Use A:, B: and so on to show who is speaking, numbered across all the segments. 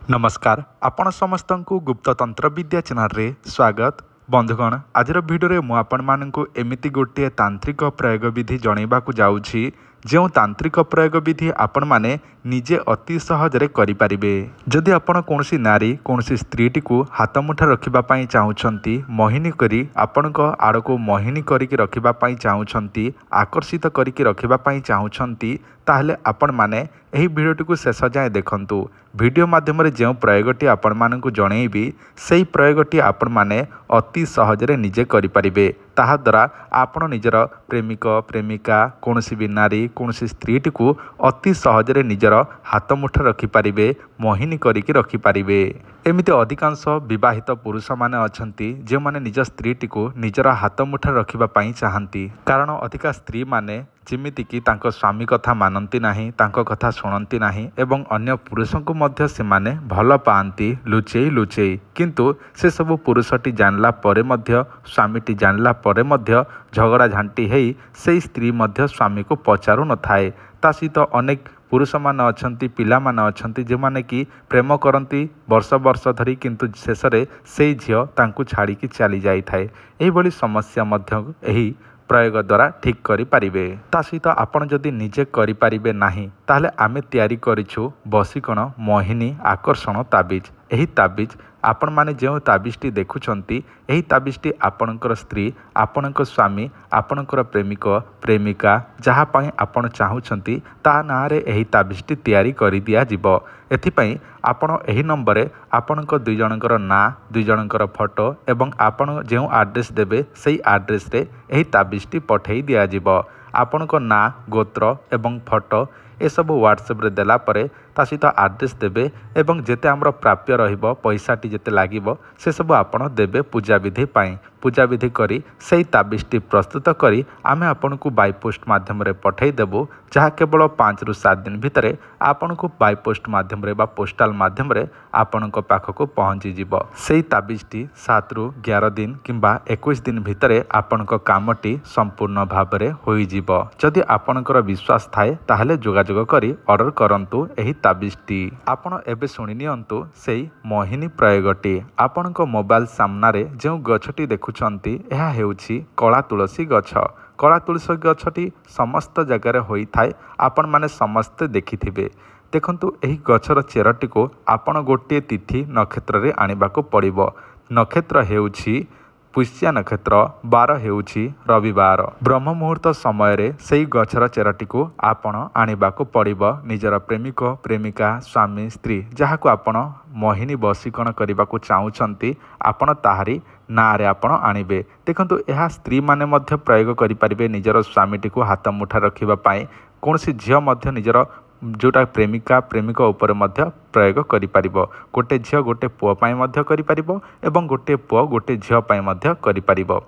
A: नमस्कार आपण समस्त को गुप्ततंत्र विद्या चैनल रे स्वागत। बंधुगण आज भिडियो मु आपण मानकु एमिति गोटे तांत्रिक प्रयोग विधि जनइबा को जाउछि जो तांत्रिक प्रयोग विधि आपण माने निजे अति सहजरे करि परिबे। जदि आपण कोनसी नारी कोनसी स्त्रीटी को हाथ मुठा रखिबा पई चाहुछंती मोहिनी करी आपणक आड़को मोहिनी करिकि रखिबा पई चाहुछंती आकर्षित करिकि रखिबा पई चाहुछंती ताहले आपण माने एही भिडियोटी को शेष जाए देखंतु। भिडियो माध्यम जो प्रयोगटी आपण मानकु जणेइबी सेही प्रयोगटी आपण माने अति सहजरे निजे करि परिबे। ताहा द्वारा आपण निजर प्रेमिक प्रेमिका कोनसी भी नारी कोनसी स्त्रीटी को अति सहजरे निजर हाथ मुठा रखि पारिबे मोहिनी करिकि रखि पारिबे। एमिति अधिकांश विवाहित पुरुष माने अछंती जे माने निज स्त्रीटी को निजर हाथ मुठा रखिबा पई चाहंती। कारण अधिका स्त्री माने जिमिति कि तांको स्वामी कथा मानती नाही तांको कथा सुनती नाही एवं अन्य पुरुषों को मध्य से माने भल पाती लुचेई लुचेई किंतु से सब पुरुषटी जानला परे मध्य स्वामीटी जानला परे मध्य झगड़ा झांटी हेई से स्त्री मध्य स्वामी को पचारू न थाए। ता सहित अनेक पुरुष मान अछंती पिला मान अछंती जे माने कि प्रेम करती वर्ष वर्ष धरी किंतु शेष रे से झियो तांकु छाड़ी की चली जाई थाए। एही भली समस्या मध्य एही प्रयोग द्वारा ठीक करि पारिबे। ता सहित आपण जदि निजे करि पारिबे नाही ताहले आमे तयारी करिछु बसिकण मोहिनी आकर्षण ताबिज। एही ताबिज आपण माने जो ताबिजटी देखुछंती एही ताबिजटी आपणकर स्त्री आपणकर स्वामी आपणकर प्रेमिक प्रेमिका जहा पई आपण चाहुछंती ता नारे एही ताबिजटी तयारी करि दिया जिवो। एथिपई आपण एही नंबर रे आपणकर दुई जनकर ना दुई जनकर फोटो एवं आपण जो एड्रेस देबे सेही एड्रेस रे एही ताबिजटी पठेई दिया जिवो। आपणकर ना गोत्र एवं फोटो ए सब व्हाट्सएप रे देला परे ता सहित एड्रेस देबे एवं जेते हमर प्राप्य रहिबो पैसाटी जेते लागिबो से सब आपण देबे पूजा विधि पाई। पूजा विधि करी सेही ताबिजटी प्रस्तुत करी आमे आपन को बाय पोस्ट माध्यम रे पठेई देबो जहा केवल 5 रु 7 दिन भितरे आपन को बाय पोस्ट माध्यम रे बा पोस्टल माध्यम रे आपन को पाख को पहुंची जिवो। सेही ताबिजटी 7 रु 11 दिन किंबा 21 दिन भितरे आपन को कामटी संपूर्ण भाव रे होई जिवो। जदि आपनकर विश्वास थाए ताहले जोगाजोग करी ऑर्डर करंतु एही ताबिजटी। आपण एबे सुनि नियंतु सेही मोहिनी प्रयोगटी। आपनको मोबाइल सामना रे जो गछटी देखुछंती एहा हेउछि कला तुलसी गछ। कला तुलसी गछटी समस्त जगह रे होई थाए आपण माने समस्त देखिथिबे। देखंतु एही गछर चेरटी को आपण गोटे तिथि नक्षत्र रे आनिबा को पड़िबो। नक्षत्र हेउछि पुष्या नक्षत्र बार हेउछि रविवार। ब्रह्म मुहूर्त समय रे सेही गछर चेरटी को आपण आनिबा को पड़िबो। निजर प्रेमिक प्रेमिका स्वामी स्त्री जहा को आपण मोहिनी बसीकरण करने को चाहूँगी आपण ताहारी ना रे आपण आनिबे। देखंतु एहा स्त्री माने मध्य प्रयोग करि परिबे निजर स्वामीटी को हाथ मुठा रखिबा पाई। कोनसी झियो मध्य निजर जोटा प्रेमिका प्रेमिक उपर मध्य प्रयोग करि परिबो। गोटे झियो गोटे पुओ पाई मध्य करि परिबो एवं गोटे पुओ गोटे झियो पाई मध्य करि परिबो।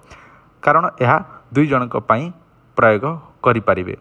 A: कारण एहा दुई जनक पाई प्रयोग करि परिबे।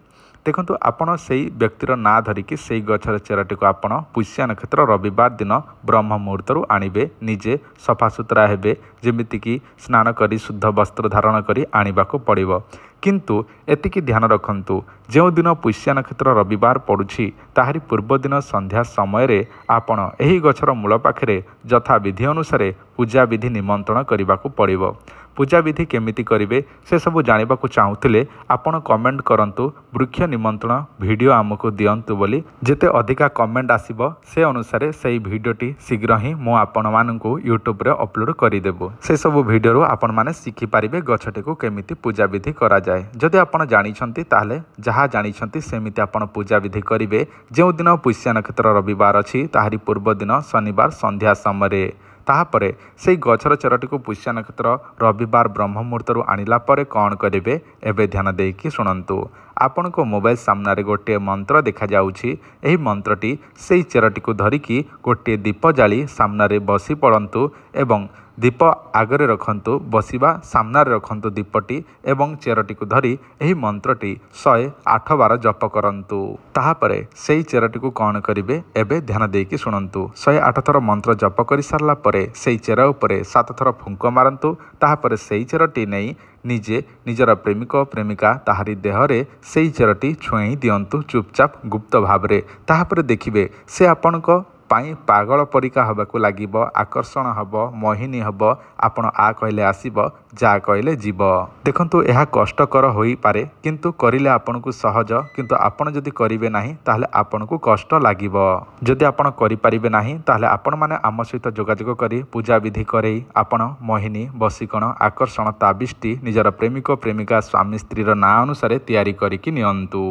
A: देखंतु आपण सेही व्यक्तिर ना धरिकी सेही गछर चेरटी को आपण पुष्या नक्षत्र रविवार दिन ब्रह्म मुहूर्त आनिबे। निजे सफा सुतरा हेबे जेमिति कि स्नान करी शुद्ध वस्त्र धारण करी आनिबा को पड़िबो। किंतु एतिकी ध्यान रखंतु जो दिन पुष्या नक्षत्र रविवार पड़ुछि ताहारी पूर्व दिन संध्या समय रे आपण एही गछर मूल पाखरे यथा विधि अनुसार पूजा विधि निमंत्रण करबा को पड़िबो। पूजा विधि केमिति करिवे से सब जानिबा को चाहुथिले आपण कमेंट करंतु वृक्ष निमंत्रण वीडियो आमको दियंतु बोली। जेते अधिका कमेंट आसीबो से अनुसार सेही वीडियोटी शीघ्र ही मो आपण मानकु यूट्यूब रे अपलोड करि देबो। से सब वीडियो रो आपण माने सिखि पारिबे गछटी को केमिति पूजा विधि करा जाय। जदि आपण जानिछंती ताहले जहा जानिछंती सेमिति आपण पूजा विधि करिवे। जो दिन पुष्या नक्षत्र रविवार अछि ताहारी पूर्व दिन शनिवार संध्या समय रे ताहापरे सेही गछर चेरटी को पुष्या नक्षत्र रविवार ब्रह्म मुहूर्त आनिला परे कौन करेंगे एवं ध्यान देकी शुणु। आपण को मोबाइल सामने गोटे मंत्र देखा जाउछि। एही मंत्रटी सेही चेरटी को धरिकी गोटे दीप जाली सामने बसी पड़ंतु एवं दीप आगरे रखंतु बसिबा सामने रखंतु दीपटी एवं चेरटी को धरी एही मंत्रटी 108 बार जप करंतु। ताहापरे सेही चेरटी को कौन करिवे एबे ध्यान देकी शुणु। 108 थर मंत्र जप कर सारला परे सेही चेर उपरे 7 थर फुंक मारंतु। ताहापरे सेही चेरटी नहीं निजे निजर प्रेमिक प्रेमिका ताहारी देहरे सेही चेरटी छुई दियंतु चुपचाप गुप्त भाव रे। ताहापरे देखिबे से आपणको ପାଇଁ ପାଗଳ ପରିକା ହେବାକୁ ଲାଗିବ, ଆକର୍ଷଣ ହେବ, ମୋହିନୀ ହେବ। ଆପଣ ଆ କହିଲେ ଆସିବ, ଯା କହିଲେ ଯିବ। ଦେଖନ୍ତୁ ଏହା କଷ୍ଟକର ହୋଇପାରେ କିନ୍ତୁ କରିଲେ ଆପଣଙ୍କୁ ସହଜ, କିନ୍ତୁ ଆପଣ ଯଦି କରିବେ ନାହିଁ ତାହେଲେ ଆପଣଙ୍କୁ କଷ୍ଟ ଲାଗିବ। ଯଦି ଆପଣ କରିପାରିବେ ନାହିଁ ତାହେଲେ ଆପଣମାନେ ଆମ ସହିତ ଯୋଗାଯୋଗ କରି ପୂଜାବିଧି କରେଇ ଆପଣ ମୋହିନୀ, ବଶୀକରଣ, ଆକର୍ଷଣ ତାବିଜଟି ନିଜର ପ୍ରେମିକ ପ୍ରେମିକା ସ୍ୱାମୀ ସ୍ତ୍ରୀର ନାଁ ଅନୁସାରେ ତିଆରି କରିକି ନିଅନ୍ତୁ।